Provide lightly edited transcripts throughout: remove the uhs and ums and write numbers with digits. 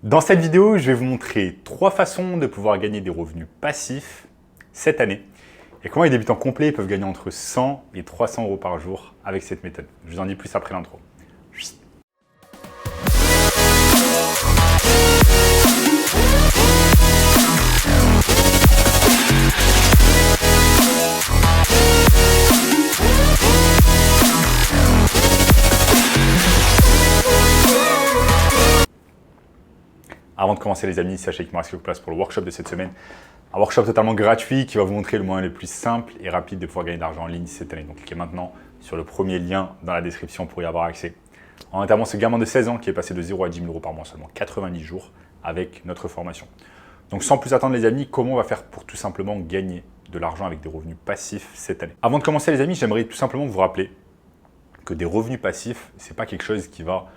Dans cette vidéo, je vais vous montrer 3 façons de pouvoir gagner des revenus passifs cette année et comment les débutants complets peuvent gagner entre 100 et 300 euros par jour avec cette méthode. Je vous en dis plus après l'intro. Avant de commencer les amis, sachez qu'il me reste quelques places pour le workshop de cette semaine. Un workshop totalement gratuit qui va vous montrer le moyen le plus simple et rapide de pouvoir gagner de l'argent en ligne cette année. Donc cliquez maintenant sur le premier lien dans la description pour y avoir accès. En notamment ce gamin de 16 ans qui est passé de 0 à 10 000 euros par mois en seulement 90 jours avec notre formation. Donc sans plus attendre les amis, comment on va faire pour tout simplement gagner de l'argent avec des revenus passifs cette année? Avant de commencer les amis, j'aimerais tout simplement vous rappeler que des revenus passifs, ce n'est pas quelque chose qui va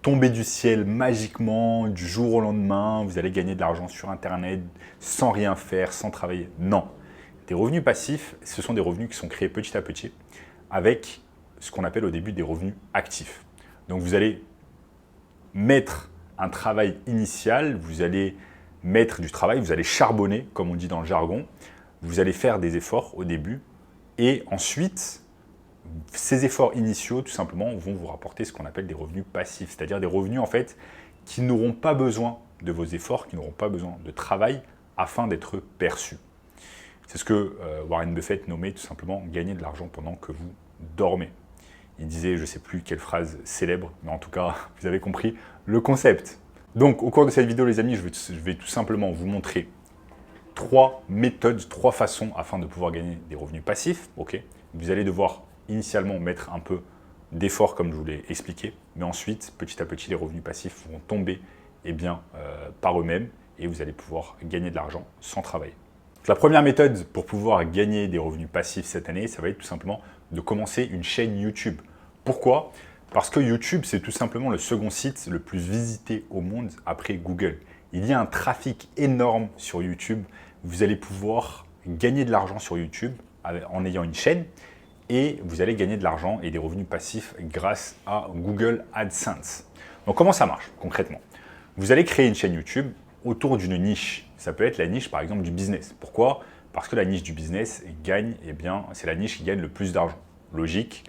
tomber du ciel magiquement, du jour au lendemain, vous allez gagner de l'argent sur Internet sans rien faire, sans travailler. Non. Des revenus passifs, ce sont des revenus qui sont créés petit à petit avec ce qu'on appelle au début des revenus actifs. Donc vous allez mettre un travail initial, vous allez mettre du travail, vous allez charbonner, comme on dit dans le jargon, vous allez faire des efforts au début et ensuite, ces efforts initiaux, tout simplement, vont vous rapporter ce qu'on appelle des revenus passifs, c'est-à-dire des revenus en fait qui n'auront pas besoin de vos efforts, qui n'auront pas besoin de travail afin d'être perçus. C'est ce que Warren Buffett nommait tout simplement gagner de l'argent pendant que vous dormez. Il disait, je ne sais plus quelle phrase célèbre, mais en tout cas, vous avez compris le concept. Donc, au cours de cette vidéo, les amis, je vais tout simplement vous montrer 3 méthodes, 3 façons afin de pouvoir gagner des revenus passifs. Ok, vous allez devoir initialement mettre un peu d'effort comme je vous l'ai expliqué, mais ensuite, petit à petit, les revenus passifs vont tomber par eux-mêmes et vous allez pouvoir gagner de l'argent sans travailler. Donc, la première méthode pour pouvoir gagner des revenus passifs cette année, ça va être tout simplement de commencer une chaîne YouTube. Pourquoi? Parce que YouTube, c'est tout simplement le second site le plus visité au monde après Google. Il y a un trafic énorme sur YouTube. Vous allez pouvoir gagner de l'argent sur YouTube en ayant une chaîne et vous allez gagner de l'argent et des revenus passifs grâce à Google AdSense. Donc comment ça marche concrètement? Vous allez créer une chaîne YouTube autour d'une niche. Ça peut être la niche par exemple du business. Pourquoi? Parce que la niche du business gagne, c'est la niche qui gagne le plus d'argent. Logique.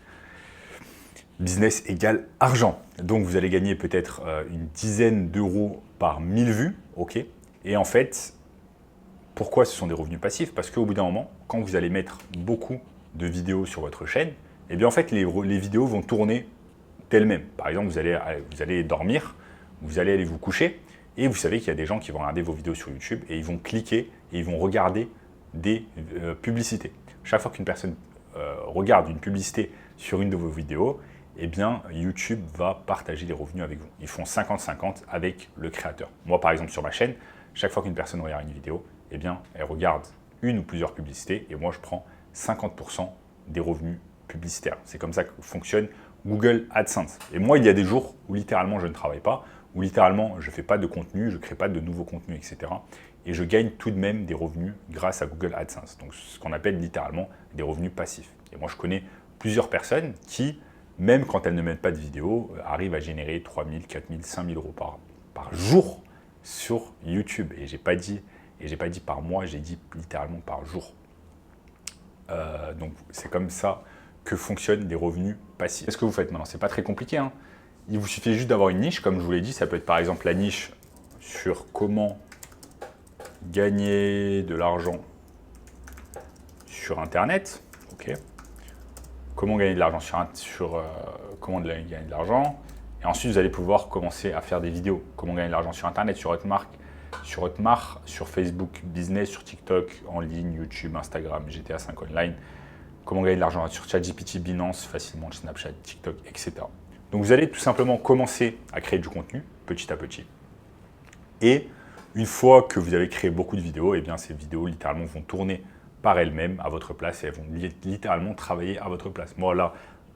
Business égale argent. Donc vous allez gagner peut-être une dizaine d'euros par 1000 vues. Ok. Et en fait, pourquoi ce sont des revenus passifs? Parce qu'au bout d'un moment, quand vous allez mettre beaucoup de vidéos sur votre chaîne, et bien en fait les vidéos vont tourner d'elles-mêmes. Par exemple, vous allez dormir, vous allez aller vous coucher, et vous savez qu'il y a des gens qui vont regarder vos vidéos sur YouTube et ils vont cliquer et ils vont regarder des publicités. Chaque fois qu'une personne regarde une publicité sur une de vos vidéos, eh bien YouTube va partager les revenus avec vous. Ils font 50-50 avec le créateur. Moi par exemple sur ma chaîne, chaque fois qu'une personne regarde une vidéo, eh bien elle regarde une ou plusieurs publicités et moi je prends 50% des revenus publicitaires. C'est comme ça que fonctionne Google AdSense. Et moi, il y a des jours où littéralement je ne travaille pas, où littéralement je ne fais pas de contenu, je ne crée pas de nouveaux contenus, etc. Et je gagne tout de même des revenus grâce à Google AdSense. Donc ce qu'on appelle littéralement des revenus passifs. Et moi, je connais plusieurs personnes qui, même quand elles ne mettent pas de vidéo, arrivent à générer 3 000, 4 000, 5 000 euros par jour sur YouTube. Et j'ai pas dit par mois, j'ai dit littéralement par jour. Donc c'est comme ça que fonctionnent les revenus passifs. Qu'est-ce que vous faites maintenant? C'est pas très compliqué, hein. Il vous suffit juste d'avoir une niche, comme je vous l'ai dit. Ça peut être par exemple la niche sur comment gagner de l'argent sur Internet. Ok. Comment gagner de l'argent comment gagner de l'argent. Et ensuite, vous allez pouvoir commencer à faire des vidéos. Comment gagner de l'argent sur Internet, sur Hotmart, sur Facebook Business, sur TikTok, en ligne, YouTube, Instagram, GTA 5 Online. Comment gagner de l'argent sur ChatGPT, Binance, facilement, Snapchat, TikTok, etc. Donc vous allez tout simplement commencer à créer du contenu petit à petit. Et une fois que vous avez créé beaucoup de vidéos, eh bien ces vidéos littéralement vont tourner par elles-mêmes à votre place et elles vont littéralement travailler à votre place. Moi là,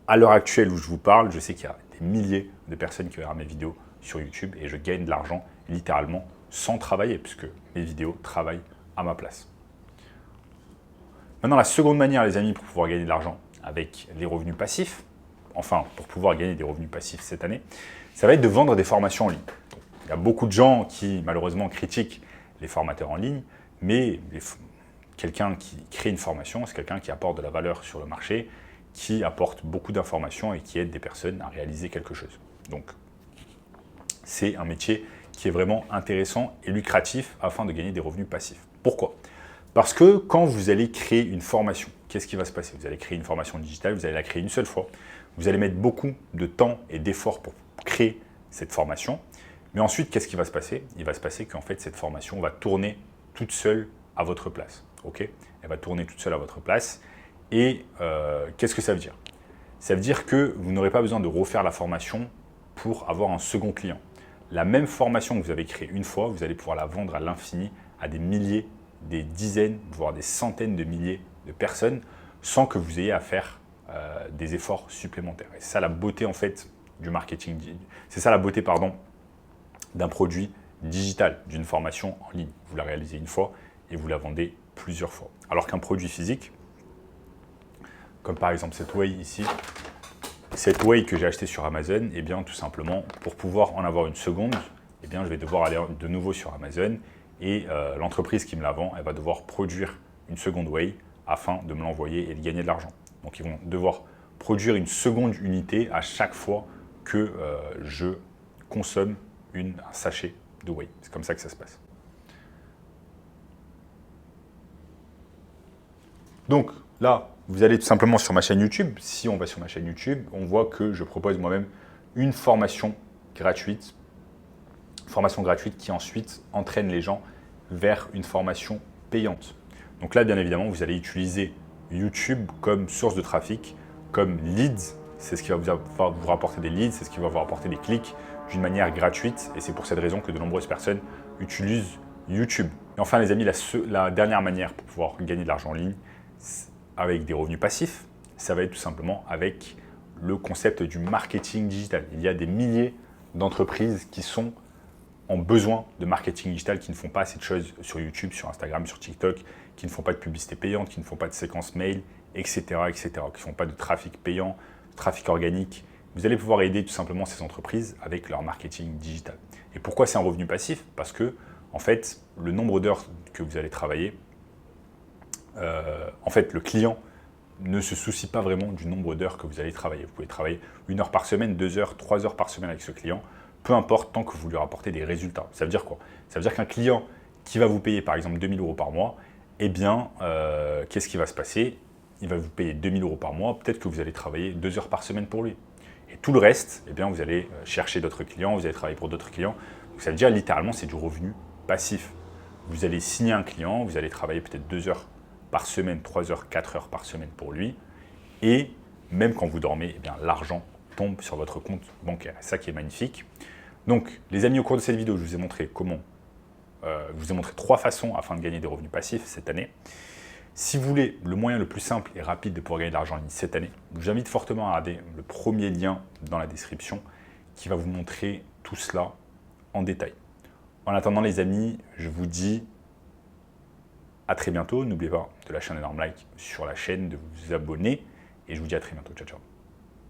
à l'heure actuelle où je vous parle, je sais qu'il y a des milliers de personnes qui regardent mes vidéos sur YouTube et je gagne de l'argent littéralement sans travailler, puisque mes vidéos travaillent à ma place. Maintenant, la seconde manière, les amis, pour pouvoir gagner de l'argent avec les revenus passifs, enfin, pour pouvoir gagner des revenus passifs cette année, ça va être de vendre des formations en ligne. Donc, Il y a beaucoup de gens qui, malheureusement, critiquent les formateurs en ligne, mais quelqu'un qui crée une formation, c'est quelqu'un qui apporte de la valeur sur le marché, qui apporte beaucoup d'informations et qui aide des personnes à réaliser quelque chose. Donc, c'est un métier qui est vraiment intéressant et lucratif afin de gagner des revenus passifs. Pourquoi? Parce que quand vous allez créer une formation, qu'est-ce qui va se passer? Vous allez créer une formation digitale, vous allez la créer une seule fois. Vous allez mettre beaucoup de temps et d'efforts pour créer cette formation. Mais ensuite, qu'est-ce qui va se passer? Il va se passer qu'en fait, cette formation va tourner toute seule à votre place. Okay, elle va tourner toute seule à votre place. Et qu'est-ce que ça veut dire? Ça veut dire que vous n'aurez pas besoin de refaire la formation pour avoir un second client. La même formation que vous avez créée une fois, vous allez pouvoir la vendre à l'infini à des milliers, des dizaines, voire des centaines de milliers de personnes sans que vous ayez à faire des efforts supplémentaires. Et c'est ça la beauté en fait du marketing. C'est ça la beauté, pardon, d'un produit digital, d'une formation en ligne. Vous la réalisez une fois et vous la vendez plusieurs fois. Alors qu'un produit physique, comme par exemple cette whey ici, cette whey que j'ai achetée sur Amazon, eh bien tout simplement, pour pouvoir en avoir une seconde, eh bien, je vais devoir aller de nouveau sur Amazon et l'entreprise qui me la vend, elle va devoir produire une seconde whey afin de me l'envoyer et de gagner de l'argent. Donc ils vont devoir produire une seconde unité à chaque fois que je consomme un sachet de whey. C'est comme ça que ça se passe. Donc là, vous allez tout simplement sur ma chaîne YouTube. Si on va sur ma chaîne YouTube, on voit que je propose moi-même une formation gratuite qui ensuite entraîne les gens vers une formation payante. Donc là, bien évidemment, vous allez utiliser YouTube comme source de trafic, comme leads. C'est ce qui va vous rapporter des leads, c'est ce qui va vous rapporter des clics d'une manière gratuite. Et c'est pour cette raison que de nombreuses personnes utilisent YouTube. Et enfin, les amis, la dernière manière pour pouvoir gagner de l'argent en ligne, avec des revenus passifs, ça va être tout simplement avec le concept du marketing digital. Il y a des milliers d'entreprises qui sont en besoin de marketing digital, qui ne font pas assez de choses sur YouTube, sur Instagram, sur TikTok, qui ne font pas de publicité payante, qui ne font pas de séquences mail, etc., etc., qui ne font pas de trafic payant, trafic organique. Vous allez pouvoir aider tout simplement ces entreprises avec leur marketing digital. Et pourquoi c'est un revenu passif? Parce que, en fait, le nombre d'heures que vous allez travailler, en fait, le client ne se soucie pas vraiment du nombre d'heures que vous allez travailler. Vous pouvez travailler 1 heure par semaine, 2 heures, 3 heures par semaine avec ce client, peu importe tant que vous lui rapportez des résultats. Ça veut dire quoi? Ça veut dire qu'un client qui va vous payer par exemple 2 000 € par mois, eh bien, qu'est-ce qui va se passer? Il va vous payer 2 000 € par mois, peut-être que vous allez travailler 2 heures par semaine pour lui. Et tout le reste, eh bien, vous allez chercher d'autres clients, vous allez travailler pour d'autres clients. Donc, ça veut dire littéralement, c'est du revenu passif. Vous allez signer un client, vous allez travailler peut-être 2 heures par semaine, 3 heures, 4 heures par semaine pour lui. Et même quand vous dormez, eh bien, l'argent tombe sur votre compte bancaire. C'est ça qui est magnifique. Donc, les amis, au cours de cette vidéo, je vous ai montré je vous ai montré 3 façons afin de gagner des revenus passifs cette année. Si vous voulez le moyen le plus simple et rapide de pouvoir gagner de l'argent en ligne cette année, je vous invite fortement à regarder le premier lien dans la description qui va vous montrer tout cela en détail. En attendant, les amis, je vous dis à très bientôt. N'oubliez pas de lâcher un énorme like sur la chaîne, de vous abonner et je vous dis à très bientôt. Ciao, ciao.